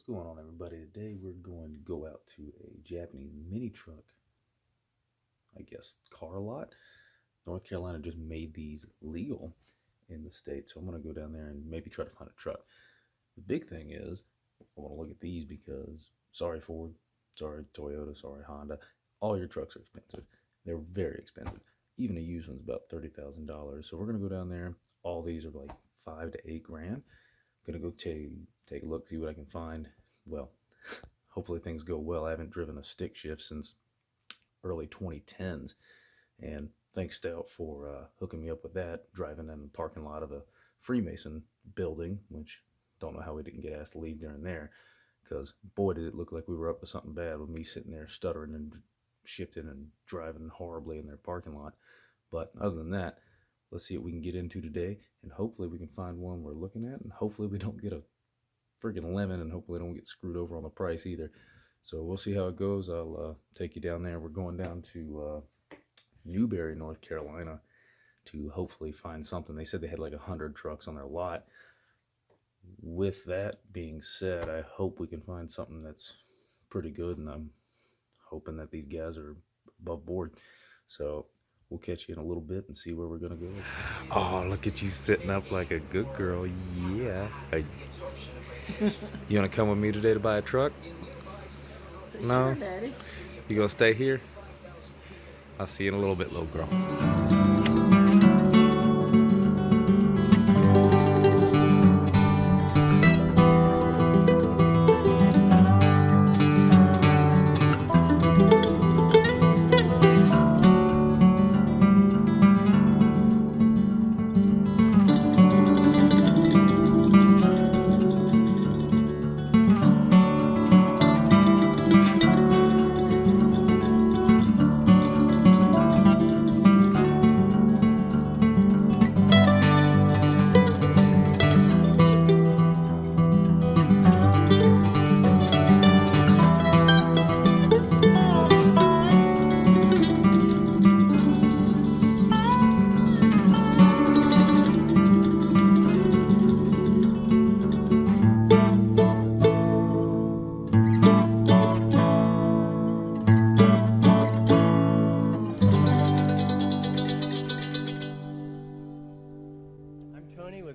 What's going on, everybody? Today we're going to go out to a Japanese mini truck, I guess, car lot. North Carolina just made these legal in the state, so I'm going to go down there and maybe try to find a truck. The big thing is, I want to look at these because, sorry Ford, sorry Toyota, sorry Honda, all your trucks are expensive. They're very expensive. Even a used one's about $30,000. So we're going to go down there. All these are like $5 to $8 grand. Gonna go take a look, see what I can find. Well, hopefully things go well. I haven't driven a stick shift since early 2010s, and thanks Stout for hooking me up with that, driving in the parking lot of a Freemason building, which don't know how we didn't get asked to leave during there, because boy did it look like we were up to something bad with me sitting there stuttering and shifting and driving horribly in their parking lot. But other than that, let's see what we can get into today, and hopefully we can find one we're looking at, and hopefully we don't get a freaking lemon, and hopefully don't get screwed over on the price either. So we'll see how it goes. I'll take you down there. We're going down to Newberry, North Carolina, to hopefully find something. They said they had like 100 trucks on their lot. With that being said, I hope we can find something that's pretty good, and I'm hoping that these guys are above board. So we'll catch you in a little bit and see where we're gonna go. Oh, look at you sitting up like a good girl. Yeah. You wanna come with me today to buy a truck? No? Sure, Daddy. You gonna stay here? I'll see you in a little bit, little girl.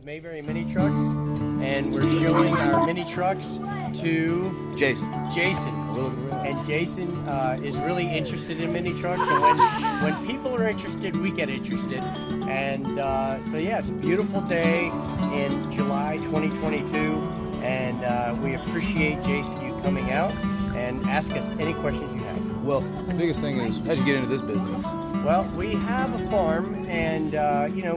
Mayberry Mini Trucks, and we're showing our mini trucks to Jason. And Jason is really interested in mini trucks, and when people are interested, we get interested. And so yeah, it's a beautiful day in July 2022, and we appreciate Jason you coming out and ask us any questions you have. Well, the biggest thing is, how'd you get into this business? Well, we have a farm, and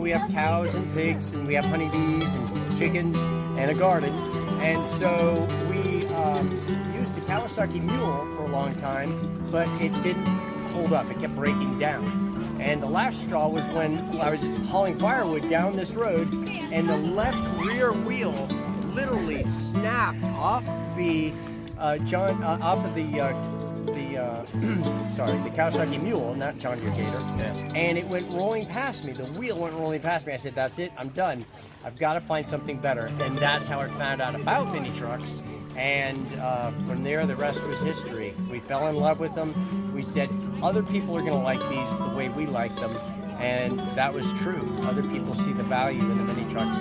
we have cows and pigs, and we have honeybees and chickens and a garden. And so we used a Kawasaki mule for a long time, but it didn't hold up. It kept breaking down. And the last straw was when I was hauling firewood down this road, and the left rear wheel literally snapped off the the Kawasaki mule, not John Deere Gator, and it went rolling past me. The wheel went rolling past me. I said, that's it, I'm done. I've got to find something better. And that's how I found out about mini trucks. And from there, the rest was history. We fell in love with them. We said, other people are going to like these the way we like them. And that was true. Other people see the value in the mini trucks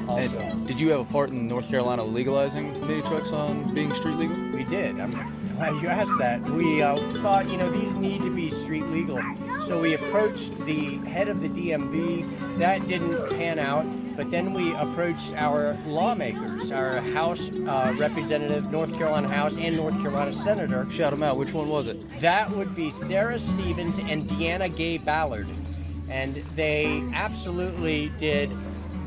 also. And did you have a part in North Carolina legalizing mini trucks on being street legal? We did. I'm glad you asked that. We thought, these need to be street legal. So we approached the head of the DMV. That didn't pan out. But then we approached our lawmakers, our House representative, North Carolina House, and North Carolina Senator. Shout them out. Which one was it? That would be Sarah Stevens and Deanna Gay Ballard. And they absolutely did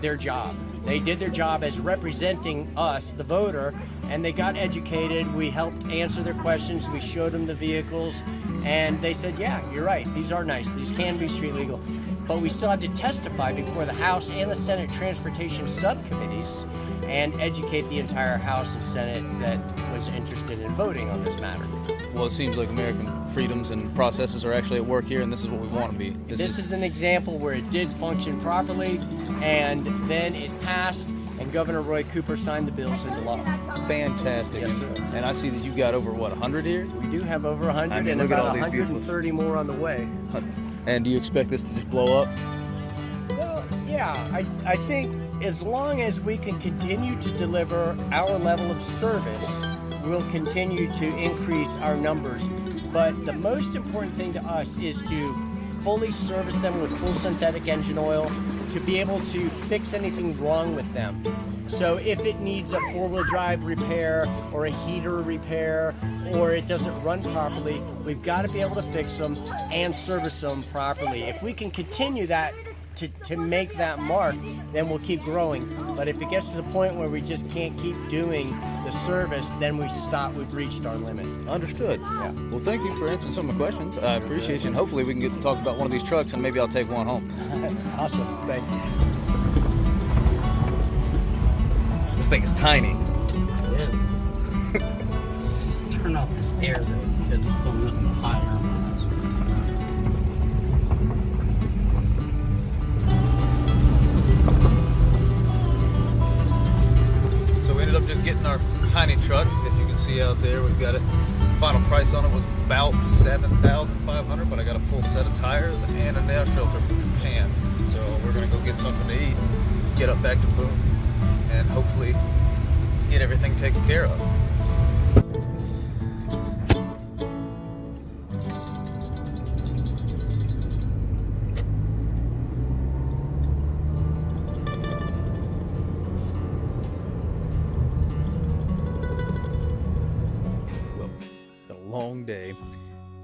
their job. They did their job as representing us, the voter, and they got educated. We helped answer their questions. We showed them the vehicles, and they said, yeah, you're right. These are nice. These can be street legal. But we still had to testify before the House and the Senate Transportation subcommittees and educate the entire House and Senate that was interested in voting on this matter. Well, it seems like American freedoms and processes are actually at work here, and this is what we want to be. This is an example where it did function properly, and then it passed, and Governor Roy Cooper signed the bills into law. Fantastic. Yes, sir. And I see that you've got over, what, 100 here? We do have over 100 I mean, and look at about all these beautiful- 130 more on the way. And do you expect this to just blow up? Well, yeah, I think as long as we can continue to deliver our level of service, we'll continue to increase our numbers. But the most important thing to us is to fully service them with full synthetic engine oil, to be able to fix anything wrong with them. So if it needs a four-wheel drive repair or a heater repair, or it doesn't run properly, we've got to be able to fix them and service them properly. If we can continue that to make that mark, then we'll keep growing. But if it gets to the point where we just can't keep doing the service, then we stop. We've reached our limit. Understood. Yeah. Well, thank you for answering some of my questions. I appreciate you, and hopefully we can get to talk about one of these trucks, and maybe I'll take one home. Awesome. Thank you. This thing is tiny. It is. Just turn off this air though, because it's pulling up in the hot air. So we ended up just getting our tiny truck. If you can see out there, we've got it. Final price on it was about $7,500, but I got a full set of tires and an air filter from Japan. So we're gonna go get something to eat, get up back to Boone, and hopefully get everything taken care of. Well, it's a long day.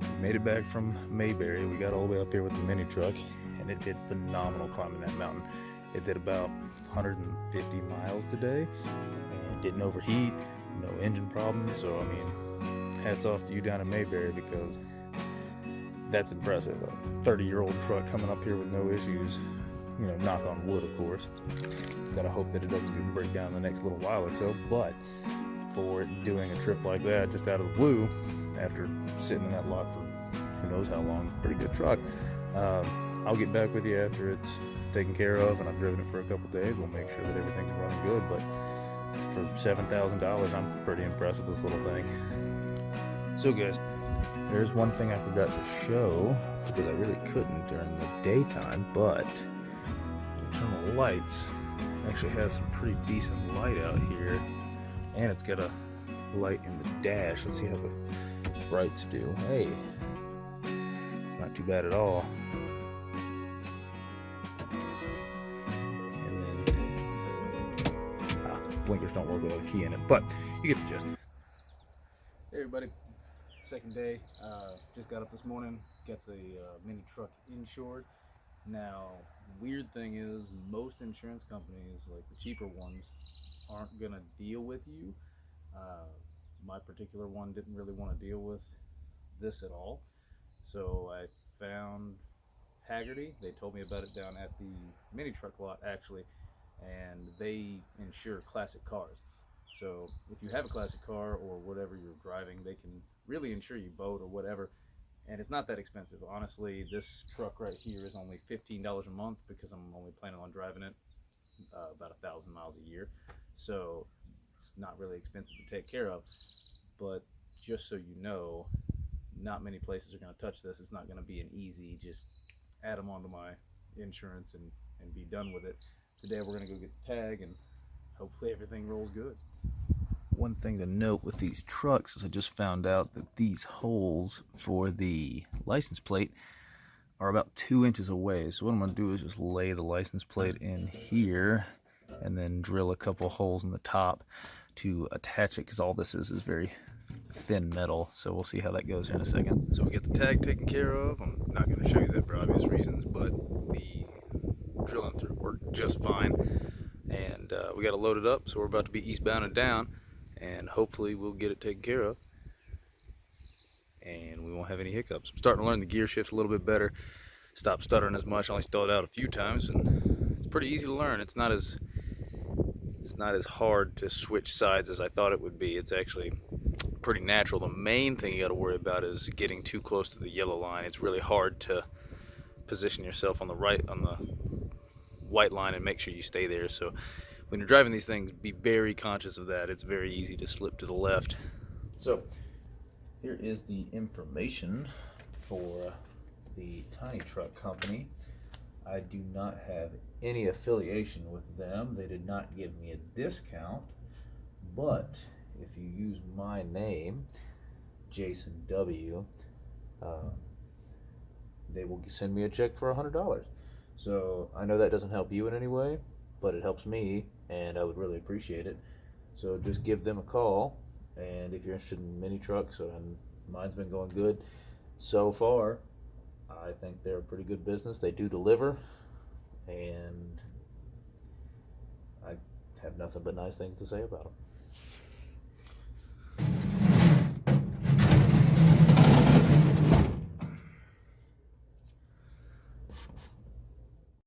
We made it back from Mayberry. We got all the way up here with the mini truck, and it did phenomenal climbing that mountain. It did about 150 miles today, and didn't overheat, no engine problems. So I mean, hats off to you down in Mayberry, because that's impressive. A 30-year-old truck coming up here with no issues. You know, knock on wood, of course. Gotta hope that it doesn't break down in the next little while or so. But for doing a trip like that, just out of the blue, after sitting in that lot for who knows how long, pretty good truck. I'll get back with you after it's taken care of and I've driven it for a couple days. We'll make sure that everything's running good. But for $7,000, I'm pretty impressed with this little thing. So guys, there's one thing I forgot to show, because I really couldn't during the daytime, but internal lights actually has some pretty decent light out here, and it's got a light in the dash. Let's see how the brights do. Hey, it's not too bad at all. And then blinkers don't work without a key in it, but you get the gist. Hey everybody, second day. Just got up this morning, got the mini truck insured. Now, weird thing is, most insurance companies, like the cheaper ones, aren't gonna deal with you. My particular one didn't really want to deal with this at all, so I found Haggerty. They told me about it down at the mini truck lot, actually, and they insure classic cars. So if you have a classic car or whatever you're driving, they can really insure you boat or whatever, and it's not that expensive. Honestly, this truck right here is only $15 a month, because I'm only planning on driving it about 1,000 miles a year, so it's not really expensive to take care of. But just so you know, not many places are going to touch this. It's not going to be an easy just add them onto my insurance and be done with it. Today we're going to go get the tag, and hopefully everything rolls good. One thing to note with these trucks is I just found out that these holes for the license plate are about 2 inches away. So what I'm going to do is just lay the license plate in here and then drill a couple holes in the top to attach it, because all this is very thin metal. So we'll see how that goes here in a second. So we get the tag taken care of. I'm not going to show you that for obvious reasons, but the drilling through worked just fine. And we got to load it up, so we're about to be eastbound and down, and hopefully we'll get it taken care of and we won't have any hiccups. I'm starting to learn the gear shift a little bit better, stop stuttering as much. I only stalled out a few times, and it's pretty easy to learn. It's not as hard to switch sides as I thought it would be. It's actually pretty natural. The main thing you got to worry about is getting too close to the yellow line. It's really hard to position yourself on the white line and make sure you stay there. So when you're driving these things, be very conscious of that. It's very easy to slip to the left. So here is the information for the Tiny Truck Company. I do not have any affiliation with them. They did not give me a discount, but if you use my name, Jason W., they will send me a check for $100. So I know that doesn't help you in any way, but it helps me, and I would really appreciate it. So just give them a call, and if you're interested in mini trucks, and mine's been going good so far, I think they're a pretty good business. They do deliver, and I have nothing but nice things to say about them.